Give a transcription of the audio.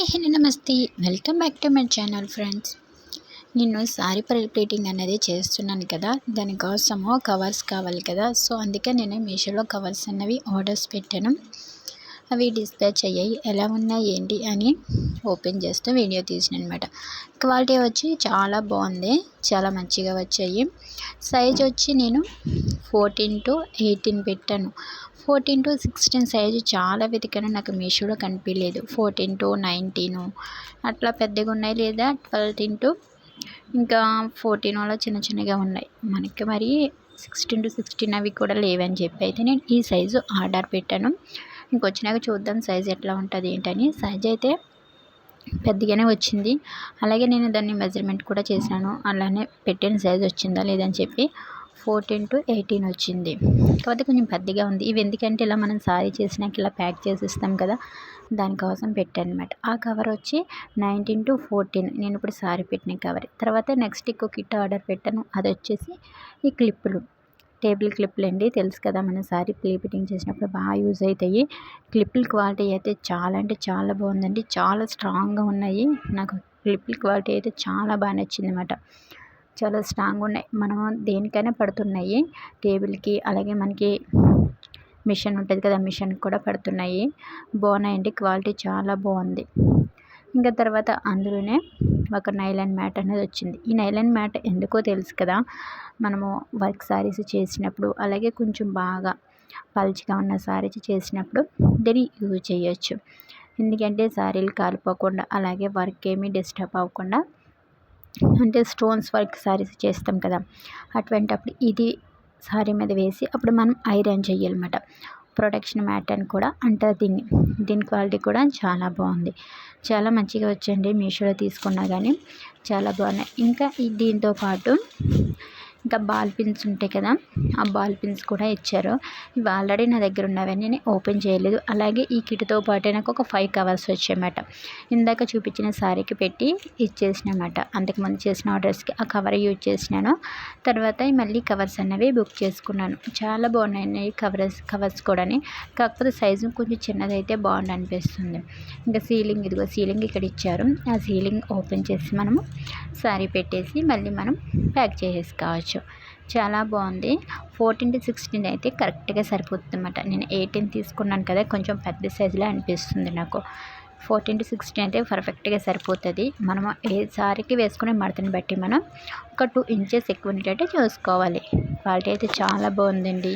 Hello నమస్తే, welcome back to my channel friends. నేను sorry plating అనేది చేస్తున్నాను కదా, దానికోసము కవర్స్ కావాలి కదా. సో అందుకే నేను మీషోలో కవర్స్ అన్నవి ఆర్డర్స్ పెట్టాను. అవి డిస్పాచ్ అయ్యాయి. ఎలా ఉన్నాయి ఏంటి అని ఓపెన్ చేస్తూ వీడియో తీసాను అనమాట. క్వాలిటీ వచ్చి చాలా బాగుంది, చాలా మంచిగా వచ్చాయి. సైజ్ వచ్చి నేను 14 to 18 పెట్టాను. 14 to 16 సైజు చాలా వెతికాను, నాకు మీషోలో కనిపించలేదు. 14 to 19 అట్లా పెద్దగా ఉన్నాయి, లేదా 12 to ఇంకా 14 అలా చిన్న చిన్నగా ఉన్నాయి. మనకి మరి 16 to 16 అవి కూడా లేవని చెప్పి అయితే నేను ఈ సైజు ఆర్డర్ పెట్టాను. ఇంకొచ్చినాక చూద్దాం సైజ్ ఎట్లా ఉంటుంది ఏంటని. సైజ్ అయితే పెద్దగానే వచ్చింది. అలాగే నేను దాన్ని మెజర్మెంట్ కూడా చేశాను, అలానే పెట్టిన సైజ్ వచ్చిందా లేదని చెప్పి 14 to 18 వచ్చింది. కాకపోతే కొంచెం పెద్దగా ఉంది. ఇవి ఎందుకంటే ఇలా మనం సారీ చేసినాక ఇలా ప్యాక్ చేసి ఇస్తాం కదా, దానికోసం పెట్టాను అనమాట. ఆ కవర్ వచ్చి 19 to 14 నేను ఇప్పుడు సారీ పెట్టిన కవర్. తర్వాత నెక్స్ట్ ఇంకో కిట్ ఆర్డర్ పెట్టాను. అది వచ్చేసి ఈ క్లిప్పులు, టేబుల్ క్లిప్పులు అండి. తెలుసు కదా, మన సారీ ఫిట్టింగ్ చేసినప్పుడు బాగా యూజ్ అవుతాయి. క్లిప్పుల క్వాలిటీ అయితే చాలా అంటే చాలా బాగుందండి, చాలా స్ట్రాంగ్గా ఉన్నాయి. నాకు క్లిప్పుల క్వాలిటీ అయితే చాలా బాగా నచ్చింది అనమాట. చాలా స్ట్రాంగ్ ఉన్నాయి, మనం దేనికైనా పడుతున్నాయి. టేబుల్కి, అలాగే మనకి మిషన్ ఉంటుంది కదా, మిషన్కి కూడా పడుతున్నాయి. బాగున్నాయండి, క్వాలిటీ చాలా బాగుంది. ఇంకా తర్వాత అందులోనే ఒక నైలాన్ మ్యాట్ అనేది వచ్చింది. ఈ నైలాన్ మ్యాట్ ఎందుకో తెలుసు కదా, మనము వర్క్ సారీస్ చేసినప్పుడు, అలాగే కొంచెం బాగా పల్చగా ఉన్న సారీస్ చేసినప్పుడు దీన్ని యూజ్ చేయొచ్చు. ఎందుకంటే సారీలు కాలిపోకుండా, అలాగే వర్క్ ఏమీ డిస్టర్బ్ అవ్వకుండా, అంటే స్టోన్స్ వర్క్ సారీస్ చేస్తాం కదా, అటువంటప్పుడు ఇది సారీ మీద వేసి అప్పుడు మనం ఐరన్ చేయాలన్నమాట. ప్రొటెక్షన్ మ్యాట్ అని కూడా అంటారు దీన్ని. దీని క్వాలిటీ కూడా చాలా బాగుంది, చాలా మంచిగా వచ్చండి. మీషోలో తీసుకున్నా కానీ చాలా బాగున్నాయి. ఇంకా దీంతో పాటు ఇంకా బాల్ పిన్స్ ఉంటాయి కదా, ఆ బాల్ పిన్స్ కూడా ఇచ్చారు. ఇవి ఆల్రెడీ నా దగ్గర ఉన్నవన్నీ నేను ఓపెన్ చేయలేదు. అలాగే ఈ కిట్తో పాటే నాకు ఒక 5 కవర్స్ వచ్చాయన్నమాట. ఇందాక చూపించిన సారీకి పెట్టి ఇచ్చేసినమాట. అంతకుముందు చేసిన ఆర్డర్స్కి ఆ కవర్ యూజ్ చేసినాను. తర్వాత మళ్ళీ కవర్స్ అనేవి బుక్ చేసుకున్నాను. చాలా బాగున్నాయి కవర్స్ కూడా. కాకపోతే సైజు కొంచెం చిన్నదైతే బాగుంది అనిపిస్తుంది. ఇంకా సీలింగ్, ఇదిగో సీలింగ్ ఇక్కడ ఇచ్చారు. ఆ సీలింగ్ ఓపెన్ చేసి మనము సారీ పెట్టేసి మళ్ళీ మనం ప్యాక్ చేసేసుకోవచ్చు. చాలా బాగుంది. 14 to 16 అయితే కరెక్ట్గా సరిపోతుంది అన్నమాట. నేను 18 తీసుకున్నాను కదా, కొంచెం పెద్ద సైజులో అనిపిస్తుంది నాకు. 14 to 16 అయితే పర్ఫెక్ట్గా సరిపోతుంది. మనము ఏ సారీకి వేసుకునే మడతని బట్టి మనం ఒక 2 inches ఎక్కువ ఉండేటట్టు చూసుకోవాలి. క్వాలిటీ అయితే చాలా బాగుందండి.